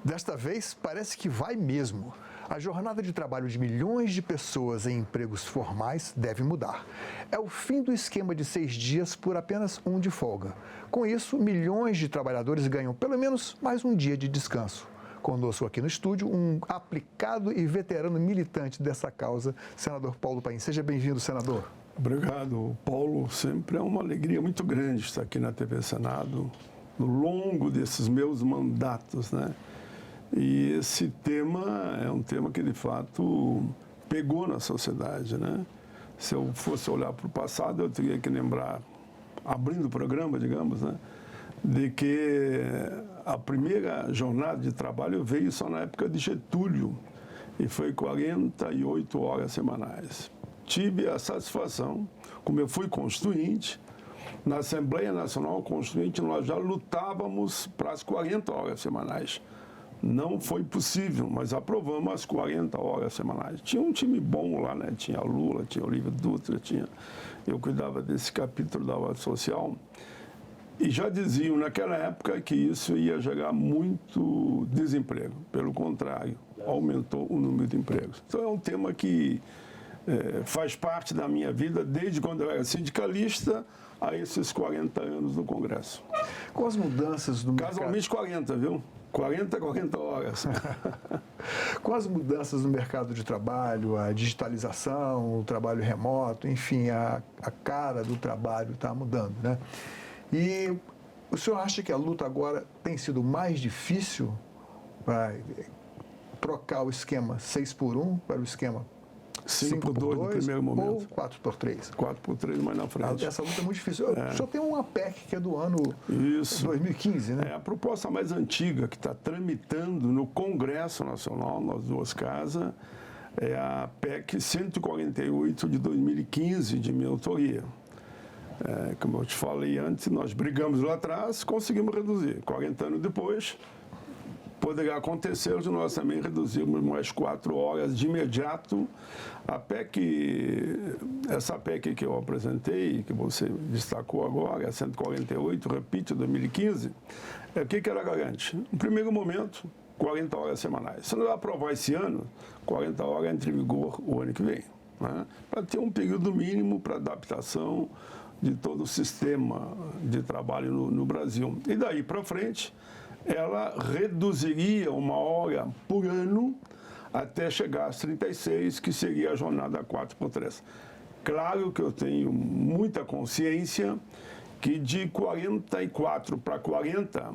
Desta vez, parece que vai mesmo. A jornada de trabalho de milhões de pessoas em empregos formais deve mudar. É o fim do esquema de 6 dias por apenas um de folga. Com isso, milhões de trabalhadores ganham pelo menos mais um dia de descanso. Conosco aqui no estúdio, um aplicado e veterano militante dessa causa, senador Paulo Paim. Seja bem-vindo, senador. Obrigado, Paulo. Sempre é uma alegria muito grande estar aqui na TV Senado, no longo desses meus mandatos, né? E esse tema é um tema que, de fato, pegou na sociedade, né? Se eu fosse olhar para o passado, eu teria que lembrar, abrindo o programa, digamos, né, de que a primeira jornada de trabalho veio só na época de Getúlio, e foi 48 horas semanais. Tive a satisfação, como eu fui constituinte, na Assembleia Nacional Constituinte nós já lutávamos para as 40 horas semanais. Não foi possível, mas aprovamos as 40 horas semanais. Tinha um time bom lá, né? Tinha Lula, tinha Olívio Dutra, eu cuidava desse capítulo da ordem social. E já diziam naquela época que isso ia gerar muito desemprego. Pelo contrário, aumentou o número de empregos. Então é um tema que faz parte da minha vida desde quando eu era sindicalista a esses 40 anos no Congresso. Com as mudanças no mercado... Casualmente 40, viu? 40 horas. Com as mudanças no mercado de trabalho, a digitalização, o trabalho remoto, enfim, a cara do trabalho está mudando, né? E o senhor acha que a luta agora tem sido mais difícil para trocar o esquema 6x1 para o esquema 5x2 no primeiro momento. Ou 4x3? 4x3 mais na frente. Essa luta é muito difícil. O senhor tem uma PEC que é do ano 2015, né? É a proposta mais antiga que está tramitando no Congresso Nacional, nas duas casas, é a PEC 148 de 2015, de minha autoria. Como eu te falei antes, nós brigamos lá atrás, conseguimos reduzir. 40 anos depois, poderá acontecer de nós também reduzirmos mais 4 horas de imediato. Essa PEC que eu apresentei, que você destacou agora, a 148, repito, 2015, o que ela garante? No primeiro momento, 40 horas semanais. Se não aprovar esse ano, 40 horas entra em vigor o ano que vem, né? Para ter um período mínimo para adaptação de todo o sistema de trabalho no Brasil. E daí para frente, ela reduziria 1 hora por ano até chegar às 36, que seria a jornada 4x3. Claro que eu tenho muita consciência que de 44 para 40,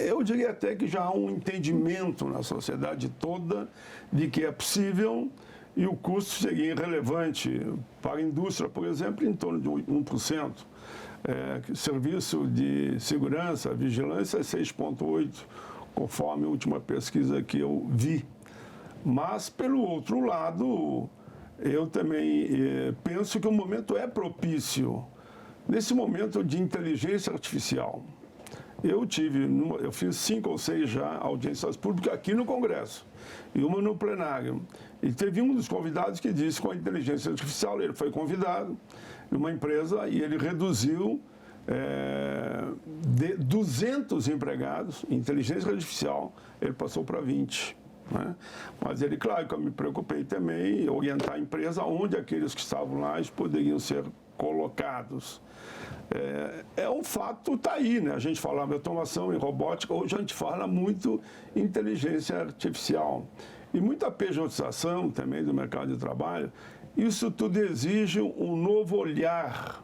eu diria até que já há um entendimento na sociedade toda de que é possível e o custo seria irrelevante para a indústria, por exemplo, em torno de 1%. Serviço de segurança, vigilância, 6,8%, conforme a última pesquisa que eu vi. Mas, pelo outro lado, eu também penso que o momento é propício. Nesse momento de inteligência artificial, eu fiz 5 ou 6 já audiências públicas aqui no Congresso e uma no plenário. E teve um dos convidados que disse que com a inteligência artificial, ele foi convidado numa empresa e ele reduziu de 200 empregados, inteligência artificial, ele passou para 20. Né? Mas ele, claro que eu me preocupei também em orientar a empresa onde aqueles que estavam lá poderiam ser colocados. Um fato, está aí, né? A gente falava em automação, em robótica, hoje a gente fala muito em inteligência artificial. E muita pejotização também do mercado de trabalho. Isso tudo exige um novo olhar.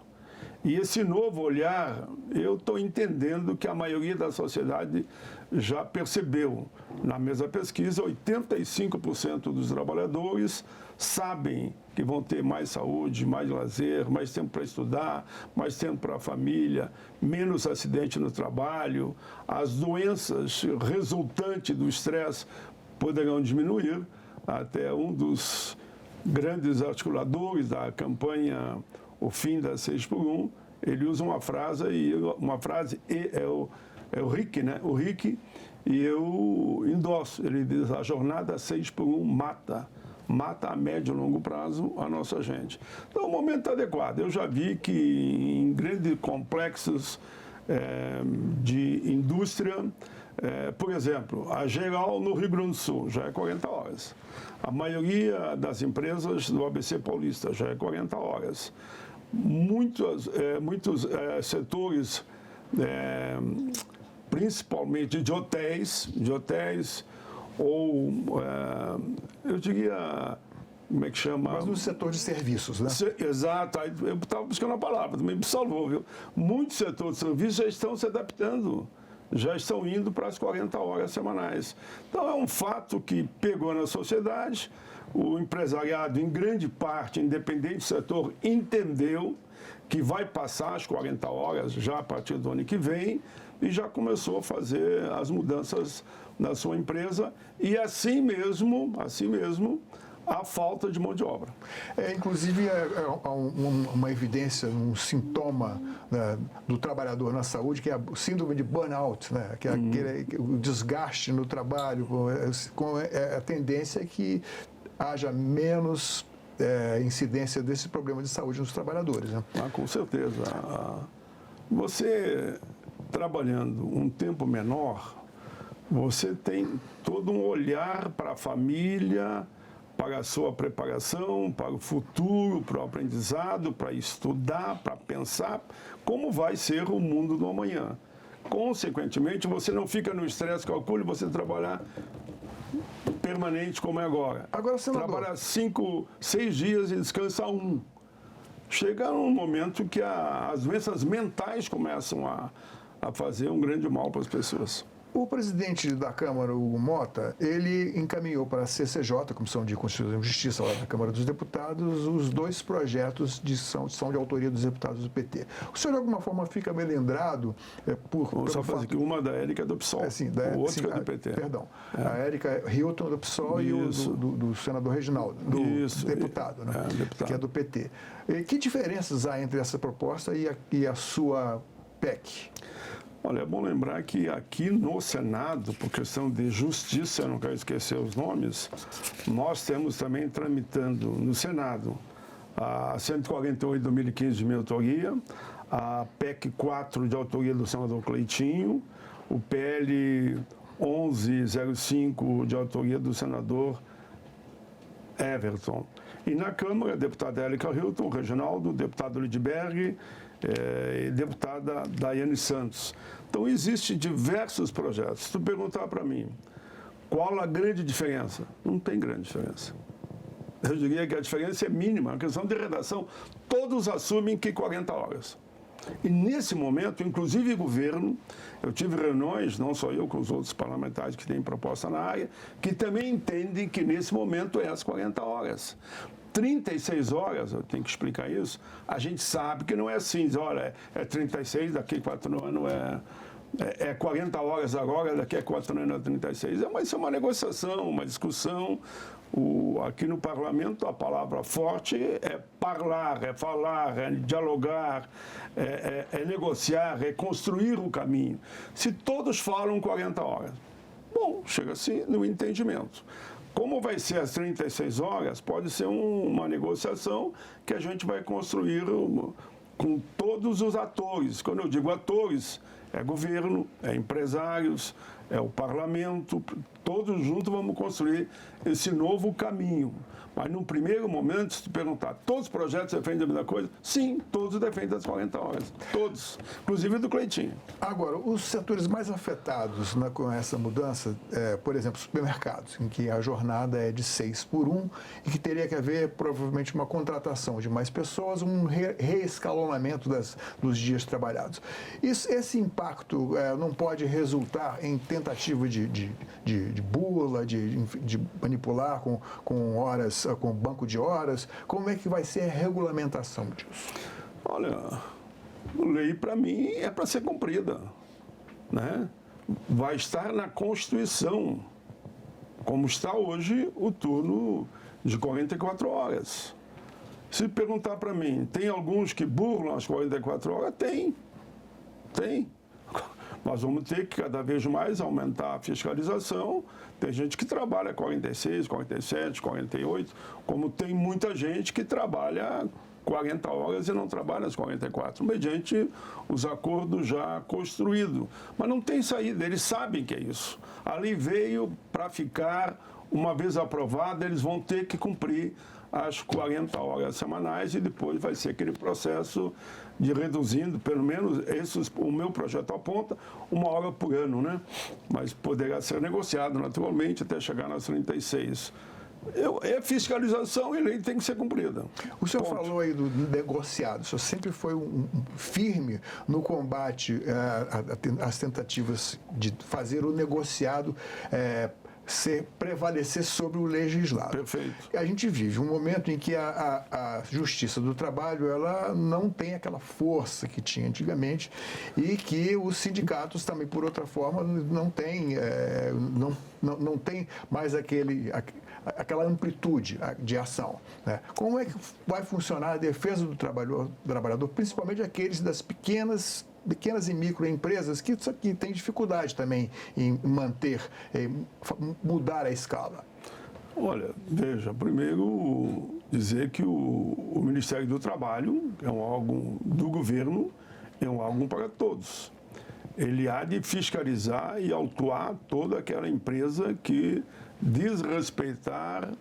E esse novo olhar, eu estou entendendo que a maioria da sociedade já percebeu. Na mesma pesquisa, 85% dos trabalhadores sabem que vão ter mais saúde, mais lazer, mais tempo para estudar, mais tempo para a família, menos acidente no trabalho, as doenças resultantes do estresse poderão diminuir. Até um dos grandes articuladores da campanha O Fim da 6x1, ele usa uma frase, é o Rick, né? O Rick, e eu endosso. Ele diz: a jornada 6x1 mata a médio e longo prazo a nossa gente. Então, o momento adequado. Eu já vi que em grandes complexos de indústria. Por exemplo, a Geral no Rio Grande do Sul já é 40 horas. A maioria das empresas do ABC Paulista já é 40 horas. Muitos setores, principalmente de hotéis ou, eu diria, como é que chama? Mas no setor de serviços, né? Exato, eu estava buscando a palavra, também me salvou, viu? Muitos setores de serviços já estão se adaptando, já estão indo para as 40 horas semanais. Então é um fato que pegou na sociedade, o empresariado, em grande parte, independente do setor, entendeu que vai passar as 40 horas já a partir do ano que vem e já começou a fazer as mudanças na sua empresa e assim mesmo, a falta de mão de obra. Inclusive, uma evidência, um sintoma, né, do trabalhador na saúde, que é o síndrome de burnout, né, que é o desgaste no trabalho, com a tendência que haja menos incidência desse problema de saúde nos trabalhadores. Né? Com certeza. Você, trabalhando um tempo menor, você tem todo um olhar para a família, para a sua preparação, para o futuro, para o aprendizado, para estudar, para pensar como vai ser o mundo do amanhã. Consequentemente, você não fica no estresse, calcule, você trabalhar permanente como é agora. Agora, senador, trabalha 5, 6 dias e descansa 1. Chega um momento que as doenças mentais começam a fazer um grande mal para as pessoas. O presidente da Câmara, Hugo Mota, ele encaminhou para a CCJ, Comissão de Constituição e Justiça lá da Câmara dos Deputados, os 2 projetos são de autoria dos deputados do PT. O senhor, de alguma forma, fica melindrado Vamos só fazer que uma da Érica é do PSOL, o outro é do PT. Perdão. A Érica Hilton do PSOL e o do senador Reginaldo, do deputado, né? Deputado. Que é do PT. Que diferenças há entre essa proposta e a sua PEC? Olha, é bom lembrar que aqui no Senado, por questão de justiça, eu não quero esquecer os nomes, nós temos também tramitando no Senado a 148 de 2015 de minha autoria, a PEC 4 de autoria do senador Cleitinho, o PL 1105 de autoria do senador Everton. E na Câmara, a deputada Érica Hilton, o Reginaldo, o deputado Lidberg, e deputada Daiane Santos. Então, existem diversos projetos. Se tu perguntar para mim qual a grande diferença, não tem grande diferença. Eu diria que a diferença é mínima. A questão de redação, todos assumem que 40 horas. E nesse momento, inclusive o governo, eu tive reuniões, não só eu, com os outros parlamentares que têm proposta na área, que também entendem que nesse momento é as 40 horas. 36 horas, eu tenho que explicar isso, a gente sabe que não é assim, diz, olha, é 36, daqui a 4 anos é 40 horas agora, daqui a 4 anos é 36. Isso é uma negociação, uma discussão. Aqui no parlamento a palavra forte é falar, é dialogar, é negociar, é construir o caminho. Se todos falam 40 horas, bom, chega-se no entendimento. Como vai ser as 36 horas, pode ser uma negociação que a gente vai construir com todos os atores. Quando eu digo atores, é governo, é empresários, é o parlamento, todos juntos vamos construir esse novo caminho. Mas, num primeiro momento, se tu perguntar, todos os projetos defendem a mesma coisa? Sim, todos defendem as 40 horas. Todos. Inclusive do Cleitinho. Agora, os setores mais afetados com essa mudança, por exemplo, supermercados, em que a jornada é de 6 por 1 e que teria que haver, provavelmente, uma contratação de mais pessoas, um reescalonamento dos dias trabalhados. Esse impacto não pode resultar em tentativa de bula, de manipular com horas, com banco de horas? Como é que vai ser a regulamentação disso? Olha, a lei, para mim, é para ser cumprida, né? Vai estar na Constituição, como está hoje o turno de 44 horas. Se perguntar para mim, tem alguns que burlam as 44 horas? Tem. Nós vamos ter que cada vez mais aumentar a fiscalização. Tem gente que trabalha 46, 47, 48, como tem muita gente que trabalha 40 horas e não trabalha as 44, mediante os acordos já construídos. Mas não tem saída, eles sabem que é isso. A lei veio para ficar, uma vez aprovada, eles vão ter que cumprir as 40 horas semanais e depois vai ser aquele processo de reduzindo, pelo menos o meu projeto aponta, 1 hora por ano, né? Mas poderá ser negociado naturalmente até chegar nas 36. É fiscalização e a lei tem que ser cumprida. O senhor falou aí do negociado. O senhor sempre foi firme no combate às tentativas de fazer o negociado prevalecer sobre o legislado. Perfeito. A gente vive um momento em que a Justiça do Trabalho ela não tem aquela força que tinha antigamente e que os sindicatos também, por outra forma, não têm mais aquela amplitude de ação, né? Como é que vai funcionar a defesa do trabalhador, principalmente aqueles das pequenas e microempresas que têm dificuldade também em mudar a escala? Olha, veja, primeiro dizer que o Ministério do Trabalho é um órgão do governo, é um órgão para todos. Ele há de fiscalizar e autuar toda aquela empresa que desrespeitar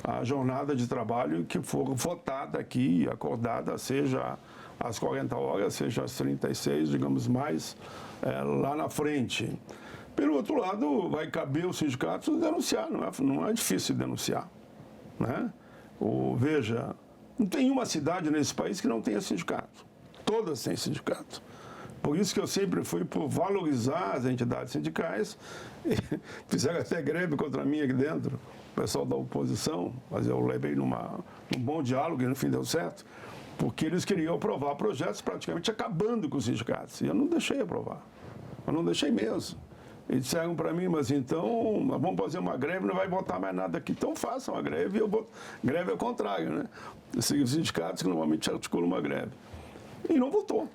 a jornada de trabalho que for votada aqui e acordada, seja às 40 horas, seja às 36, digamos mais, lá na frente. Pelo outro lado, vai caber aos sindicatos denunciar, não é difícil denunciar, né? Veja, não tem uma cidade nesse país que não tenha sindicato. Todas têm sindicato. Por isso que eu sempre fui por valorizar as entidades sindicais. Fizeram até greve contra mim aqui dentro, o pessoal da oposição, mas eu levei num bom diálogo e no fim deu certo, porque eles queriam aprovar projetos praticamente acabando com os sindicatos. E eu não deixei aprovar. Eu não deixei mesmo. E disseram para mim, mas então, vamos fazer uma greve, não vai votar mais nada aqui. Então façam a greve, greve é o contrário, né? Os sindicatos que normalmente articulam uma greve. E não votou.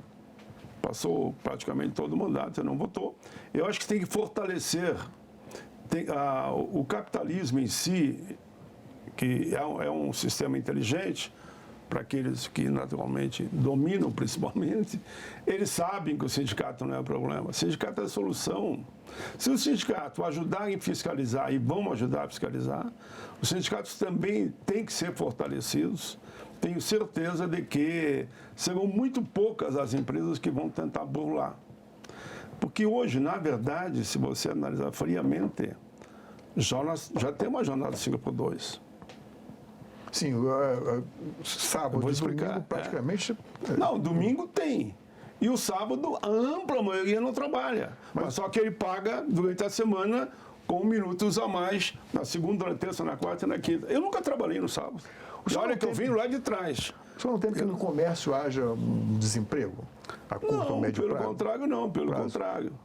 Passou praticamente todo o mandato, não votou. Eu acho que tem que fortalecer o capitalismo em si, que é um sistema inteligente, para aqueles que naturalmente dominam principalmente, eles sabem que o sindicato não é o problema. O sindicato é a solução. Se o sindicato ajudarem a fiscalizar, e vão ajudar a fiscalizar, os sindicatos também têm que ser fortalecidos. Tenho certeza de que serão muito poucas as empresas que vão tentar burlar. Porque hoje, na verdade, se você analisar friamente, já tem uma jornada 5x2. Sim, sábado e domingo praticamente... Não, domingo tem. E o sábado, a ampla maioria não trabalha. Mas só que ele paga durante a semana com minutos a mais, na segunda, na terça, na quarta e na quinta. Eu nunca trabalhei no sábado. E olha que eu vim lá de trás. O senhor não tem que no comércio haja um desemprego? A curto ou médio prazo?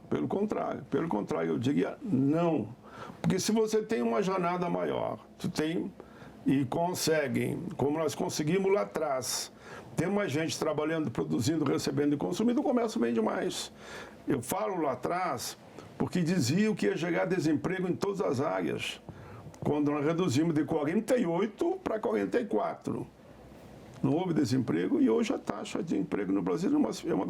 Pelo contrário, eu diria não. Porque se você tem uma jornada maior, e conseguem, como nós conseguimos lá atrás, ter mais gente trabalhando, produzindo, recebendo e consumindo, o comércio vende mais. Eu falo lá atrás porque diziam que ia chegar desemprego em todas as áreas, quando nós reduzimos de 48 para 44. Não houve desemprego e hoje a taxa de emprego no Brasil é uma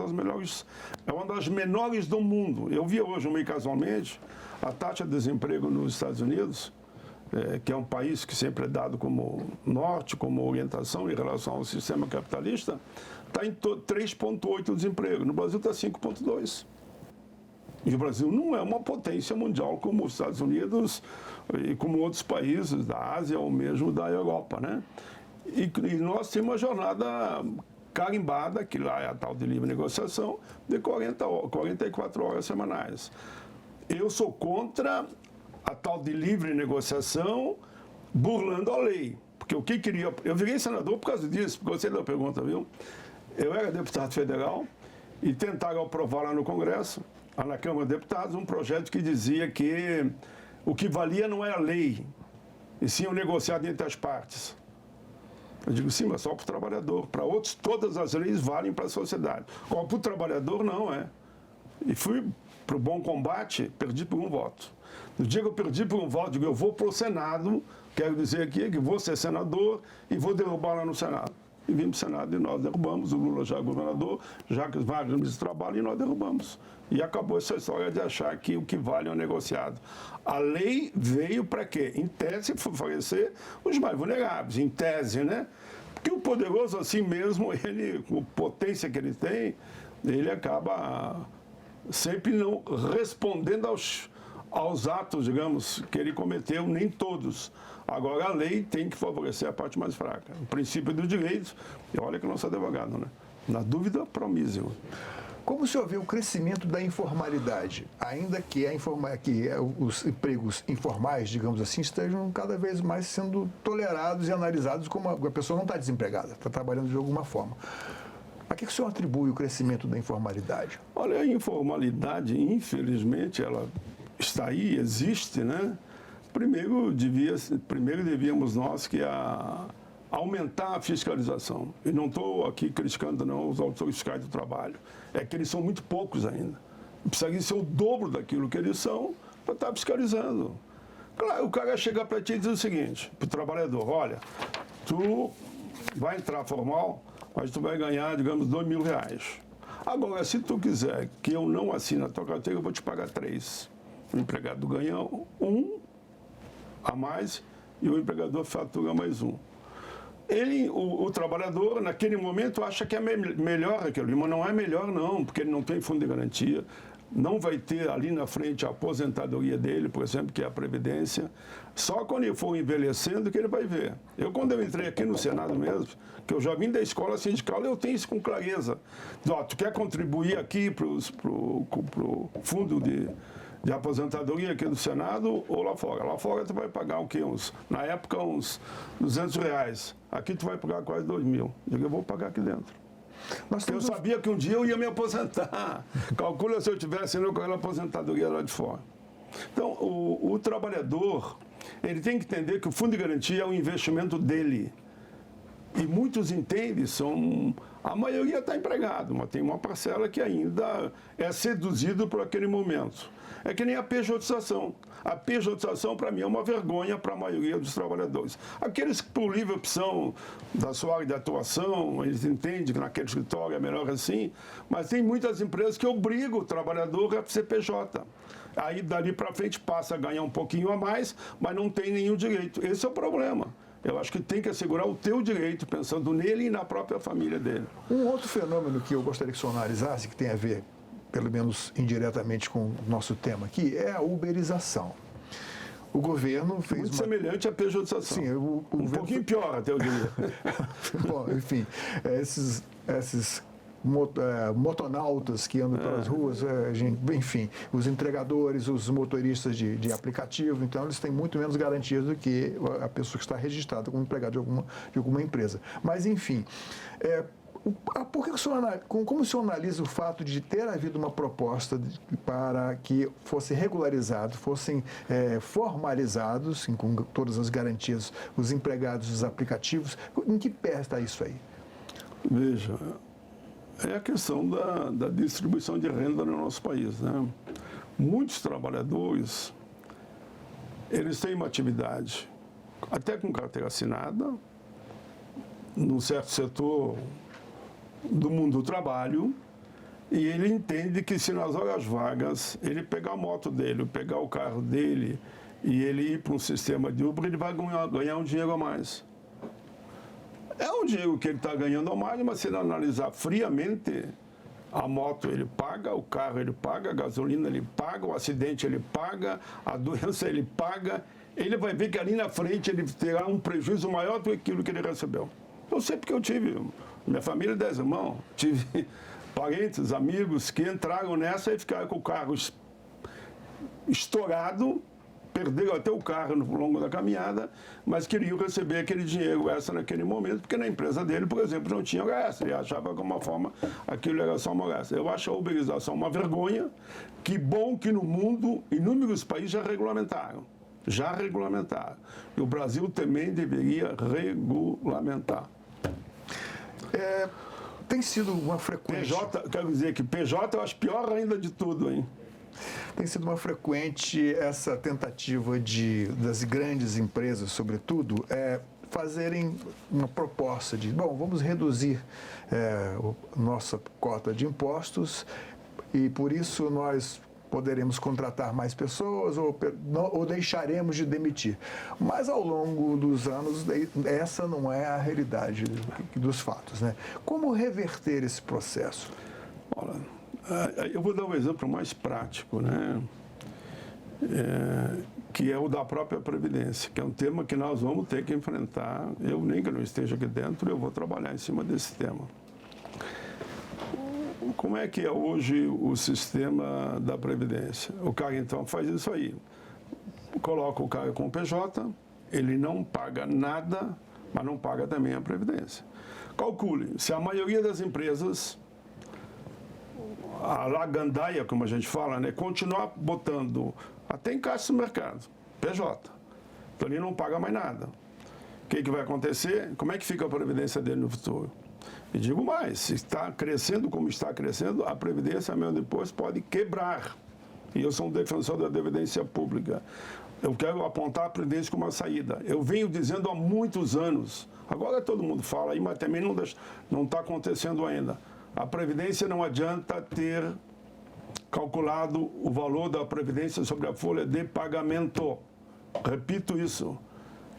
das menores do mundo. Eu vi hoje, meio casualmente, a taxa de desemprego nos Estados Unidos, que é um país que sempre é dado como norte, como orientação em relação ao sistema capitalista, está em 3,8% o desemprego. No Brasil está 5,2%. E o Brasil não é uma potência mundial como os Estados Unidos e como outros países da Ásia ou mesmo da Europa, né? E nós temos uma jornada carimbada, que lá é a tal de livre negociação, de 44 horas semanais. Eu sou contra a tal de livre negociação, burlando a lei. Porque o que queria... Eu virei senador por causa disso, porque você deu a pergunta, viu? Eu era deputado federal e tentaram aprovar lá no Congresso, lá na Câmara de Deputados, um projeto que dizia que o que valia não era a lei, e sim o negociado entre as partes. Eu digo, sim, mas só para o trabalhador. Para outros, todas as leis valem para a sociedade. Como para o trabalhador, não é. E fui para o bom combate, perdi por um voto. No dia que eu perdi por um voto, digo, eu vou para o Senado, quero dizer aqui que vou ser senador e vou derrubar lá no Senado. e vimos para o Senado e nós derrubamos. O Lula já é governador, Jacques Wagner ministro do Trabalho, e nós derrubamos. E acabou essa história de achar que o que vale é o negociado. A lei veio para quê? Em tese, favorecer os mais vulneráveis, em tese, né? Porque o poderoso, assim mesmo, ele, com a potência que ele tem, ele acaba sempre não respondendo aos atos, digamos, que ele cometeu, nem todos. Agora, a lei tem que favorecer a parte mais fraca. O princípio do direito, e olha que eu não sou advogado, né? Na dúvida, promísio. Como o senhor vê o crescimento da informalidade, ainda que os empregos informais, digamos assim, estejam cada vez mais sendo tolerados e analisados como a pessoa não está desempregada, está trabalhando de alguma forma. A que o senhor atribui o crescimento da informalidade? Olha, a informalidade, infelizmente, ela está aí, existe, né? Primeiro devíamos nós aumentar a fiscalização. E não estou aqui criticando não os autores fiscais do trabalho. É que eles são muito poucos ainda. Precisa ser o dobro daquilo que eles são para estar fiscalizando. Claro, o cara chega para ti e diz o seguinte, para o trabalhador, olha, tu vai entrar formal, mas tu vai ganhar, digamos, R$2.000. Agora, se tu quiser que eu não assine a tua carteira, eu vou te pagar 3. O empregado ganha 1 a mais e o empregador fatura mais 1. O trabalhador, naquele momento, acha que é melhor aquilo, mas não é melhor não, porque ele não tem fundo de garantia, não vai ter ali na frente a aposentadoria dele, por exemplo, que é a Previdência. Só quando ele for envelhecendo que ele vai ver. Quando eu entrei aqui no Senado mesmo, que eu já vim da escola sindical, eu tenho isso com clareza. Tu quer contribuir aqui para o fundo de aposentadoria aqui do Senado ou lá fora? Lá fora tu vai pagar o quê? Na época uns R$200. Aqui tu vai pagar quase 2.000. Eu vou pagar aqui dentro. Eu sabia que um dia eu ia me aposentar. Calcula se eu tivesse indo com aquela aposentadoria lá de fora. Então, o trabalhador, ele tem que entender que o fundo de garantia é um investimento dele. E muitos entendem, a maioria está empregado, mas tem uma parcela que ainda é seduzido por aquele momento. É que nem a pejotização. A pejotização, para mim, é uma vergonha para a maioria dos trabalhadores. Aqueles que, por livre opção da sua área de atuação, eles entendem que naquele escritório é melhor assim, mas tem muitas empresas que obrigam o trabalhador a ser PJ. Aí, dali para frente, passa a ganhar um pouquinho a mais, mas não tem nenhum direito. Esse é o problema. Eu acho que tem que assegurar o teu direito, pensando nele e na própria família dele. Um outro fenômeno que eu gostaria que o senhor analisasse, que tem a ver, pelo menos indiretamente, com o nosso tema aqui, é a uberização. O governo fez muito semelhante à pejotização. Sim, um pouquinho pior, até eu diria. Bom, enfim, esses motonautas que andam pelas ruas, enfim, os entregadores, os motoristas de aplicativo, então eles têm muito menos garantias do que a pessoa que está registrada como empregado de alguma empresa. Mas, enfim, como o senhor analisa o fato de ter havido uma proposta para que fosse regularizado, fossem formalizados, com todas as garantias, os empregados dos aplicativos? Em que pé está isso aí? Veja, é a questão da distribuição de renda no nosso país, né? Muitos trabalhadores, eles têm uma atividade, até com carteira assinada, num certo setor do mundo do trabalho, e ele entende que se nas horas vagas ele pegar a moto dele, pegar o carro dele e ele ir para um sistema de Uber, ele vai ganhar um dinheiro a mais. É um dinheiro que ele está ganhando a mais, mas se ele analisar friamente, a moto ele paga, o carro ele paga, a gasolina ele paga, o acidente ele paga, a doença ele paga, ele vai ver que ali na frente ele terá um prejuízo maior do que aquilo que ele recebeu. Eu sei porque eu tive, minha família 10 irmãos, tive parentes, amigos que entraram nessa e ficaram com o carro estourado, perderam até o carro no longo da caminhada, mas queriam receber aquele dinheiro extra naquele momento, porque na empresa dele, por exemplo, não tinha hora extra. Ele achava que de alguma forma aquilo era só uma hora extra. Eu acho a uberização uma vergonha. Que bom que no mundo inúmeros países já regulamentaram. E o Brasil também deveria regulamentar. Tem sido uma frequente... Quero dizer que PJ eu acho pior ainda de tudo, hein? Tem sido uma frequente essa tentativa das grandes empresas, sobretudo, fazerem uma proposta de, bom, vamos reduzir nossa cota de impostos e por isso nós poderemos contratar mais pessoas ou deixaremos de demitir. Mas ao longo dos anos, essa não é a realidade dos fatos, né? Como reverter esse processo? Olha, eu vou dar um exemplo mais prático, né? Que é o da própria Previdência, que é um tema que nós vamos ter que enfrentar. Eu, nem que eu não esteja aqui dentro, eu vou trabalhar em cima desse tema. Como é que é hoje o sistema da Previdência? O cara, então, faz isso aí. Coloca o cara com o PJ, ele não paga nada, mas não paga também a Previdência. Calcule, se a maioria das empresas, a lagandaia, como a gente fala, né, continuar botando até em caixa do mercado, PJ, então ele não paga mais nada. O que vai acontecer? Como é que fica a Previdência dele no futuro? E digo mais, se está crescendo como está crescendo, a Previdência, mesmo depois, pode quebrar. E eu sou um defensor da Previdência Pública. Eu quero apontar a Previdência como uma saída. Eu venho dizendo há muitos anos, agora todo mundo fala aí, mas também não está acontecendo ainda. A Previdência não adianta ter calculado o valor da Previdência sobre a folha de pagamento. Repito isso.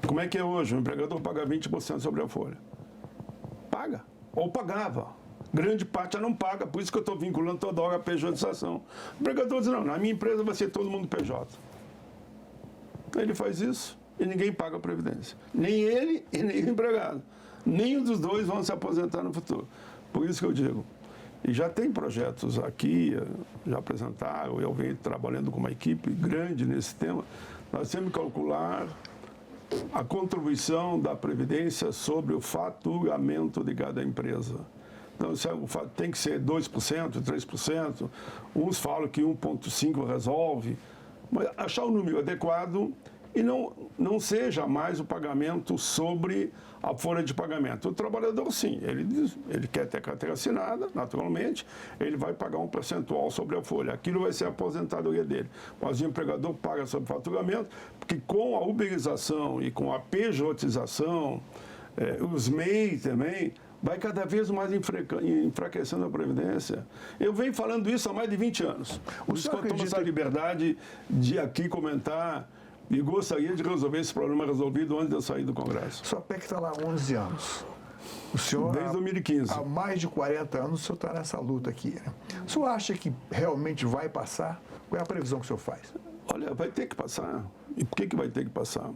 Como é que é hoje? O empregador paga 20% sobre a folha. Paga. Ou pagava. Grande parte já não paga, por isso que eu estou vinculando toda hora a pejotização. O empregador diz, não, na minha empresa vai ser todo mundo PJ. Ele faz isso e ninguém paga a Previdência. Nem ele e nem o empregado. Nenhum dos dois vão se aposentar no futuro. Por isso que eu digo, e já tem projetos aqui, já apresentaram, eu venho trabalhando com uma equipe grande nesse tema, nós temos que calcular a contribuição da Previdência sobre o faturamento de cada empresa. Então, tem que ser 2%, 3%, uns falam que 1,5% resolve, mas achar o número adequado e não seja mais o pagamento sobre a folha de pagamento. O trabalhador, sim, ele quer ter carteira assinada, naturalmente, ele vai pagar um percentual sobre a folha. Aquilo vai ser a aposentadoria dele. Mas o empregador paga sobre faturamento, porque com a uberização e com a pejotização, os MEI também, vai cada vez mais enfraquecendo a Previdência. Eu venho falando isso há mais de 20 anos. O senhor toma essa liberdade de aqui comentar e gostaria de resolver esse problema resolvido antes de eu sair do Congresso. Sua PEC está lá há 11 anos. O senhor, desde 2015. Há mais de 40 anos o senhor está nessa luta aqui. Né? O senhor acha que realmente vai passar? Qual é a previsão que o senhor faz? Olha, vai ter que passar. E por que vai ter que passar?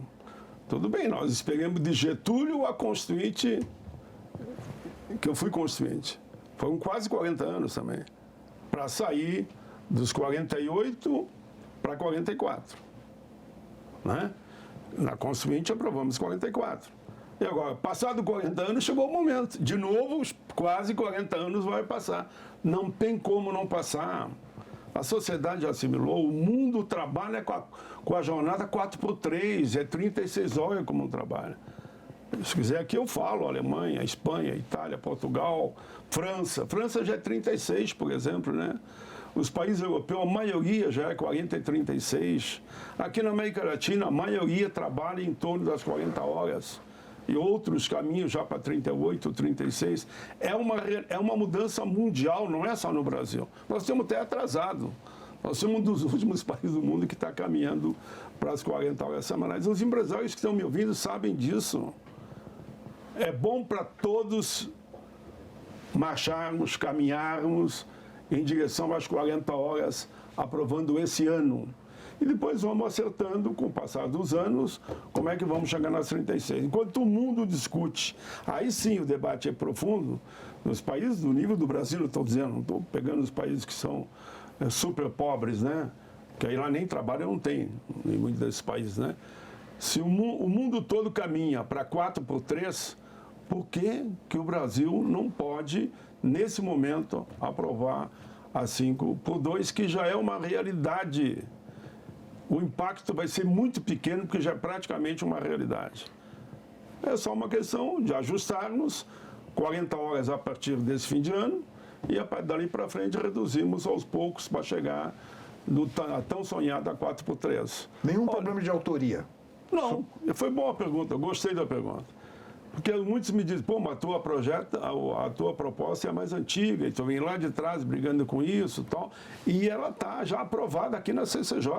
Tudo bem, nós esperamos de Getúlio a Constituinte, que eu fui Constituinte. Foram quase 40 anos também, para sair dos 48 para 44. Né? Na Constituinte aprovamos 44. E agora, passado 40 anos, chegou o momento. De novo, quase 40 anos vai passar. Não tem como não passar. A sociedade já assimilou, o mundo trabalha com a jornada 4x3, é 36 horas como um trabalho. Se quiser aqui eu falo, Alemanha, Espanha, Itália, Portugal, França. França já é 36, por exemplo, né? Os países europeus, a maioria já é 40 e 36. Aqui na América Latina, a maioria trabalha em torno das 40 horas. E outros caminhos já para 38, 36. É uma mudança mundial, não é só no Brasil. Nós temos até atrasado. Nós somos um dos últimos países do mundo que está caminhando para as 40 horas semanais. Os empresários que estão me ouvindo sabem disso. É bom para todos marcharmos, caminharmos em direção às 40 horas, aprovando esse ano. E depois vamos acertando, com o passar dos anos, como é que vamos chegar nas 36. Enquanto o mundo discute, aí sim o debate é profundo, nos países do nível do Brasil, eu estou dizendo, não estou pegando os países que são super pobres, né? Que aí lá nem trabalho não tem, em muitos desses países, né? Se o mundo todo caminha para 4x3, por que o Brasil não pode, nesse momento, aprovar a 5x2, que já é uma realidade? O impacto vai ser muito pequeno, porque já é praticamente uma realidade. É só uma questão de ajustarmos 40 horas a partir desse fim de ano e dali para frente reduzimos aos poucos para chegar a tão sonhada 4x3. Nenhum problema de autoria? Não, foi boa a pergunta, gostei da pergunta. Porque muitos me dizem, pô, mas a tua proposta é a mais antiga, então vem lá de trás brigando com isso e tal. E ela está já aprovada aqui na CCJ.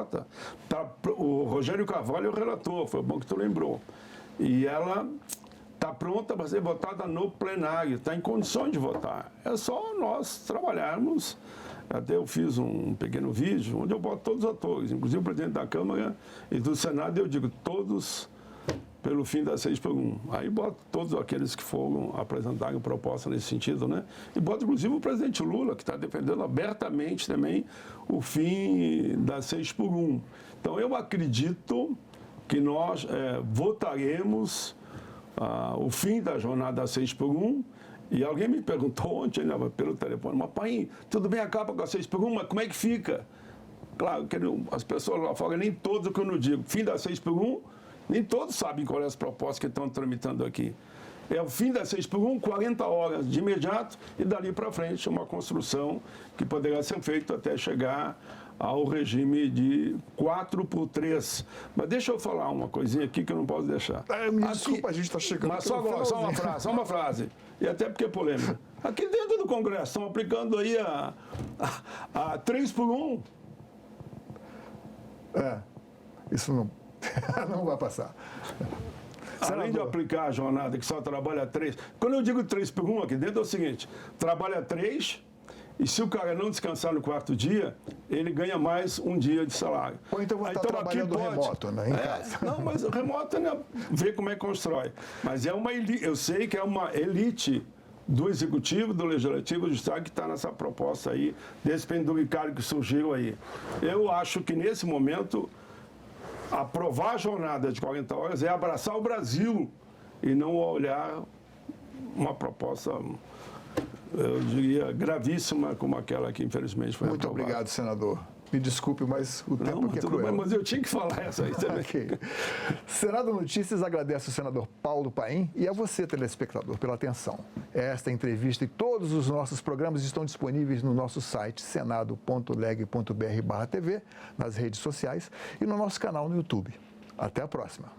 O Rogério Carvalho é o relator, foi bom que tu lembrou. E ela está pronta para ser votada no plenário, está em condições de votar. É só nós trabalharmos. Até eu fiz um pequeno vídeo onde eu boto todos os atores, inclusive o presidente da Câmara e do Senado, eu digo todos pelo fim da 6x1. Aí boto todos aqueles que foram apresentarem proposta nesse sentido, né? E boto inclusive o presidente Lula, que está defendendo abertamente também o fim da 6x1. Então eu acredito que nós votaremos o fim da jornada 6x1. E alguém me perguntou ontem, né, pelo telefone, mas pai, tudo bem, acaba com a 6x1, mas como é que fica? Claro que as pessoas lá fora, nem todos, o que eu não digo, fim da 6x1, nem todos sabem quais as propostas que estão tramitando aqui. É o fim da 6x1, 40 horas de imediato, e dali para frente uma construção que poderá ser feita até chegar ao regime de 4x3. Mas deixa eu falar uma coisinha aqui que eu não posso deixar. Desculpa, a gente está chegando. Mas só uma frase, e até porque é polêmica. Aqui dentro do Congresso estão aplicando aí a 3x1. Isso não, não vai passar. Além de aplicar a jornada que só trabalha 3, quando eu digo 3x1 aqui dentro é o seguinte, trabalha 3, e se o cara não descansar no quarto dia, ele ganha mais um dia de salário. Ou então vai estar trabalhando remoto, né, em casa. Não, mas remoto, né, ver como é que constrói. Mas eu sei que é uma elite do Executivo, do Legislativo, do Estado, que está nessa proposta aí, desse penduricário que surgiu aí. Eu acho que nesse momento, aprovar a jornada de 40 horas é abraçar o Brasil e não olhar uma proposta, eu diria, gravíssima como aquela que infelizmente foi aprovada. Muito obrigado, senador. Me desculpe, mas o tempo aqui é cruel. Bem, mas eu tinha que falar essa aí também. Okay. Senado Notícias agradece ao senador Paulo Paim e a você, telespectador, pela atenção. Esta entrevista e todos os nossos programas estão disponíveis no nosso site senado.leg.br/TV, nas redes sociais e no nosso canal no YouTube. Até a próxima.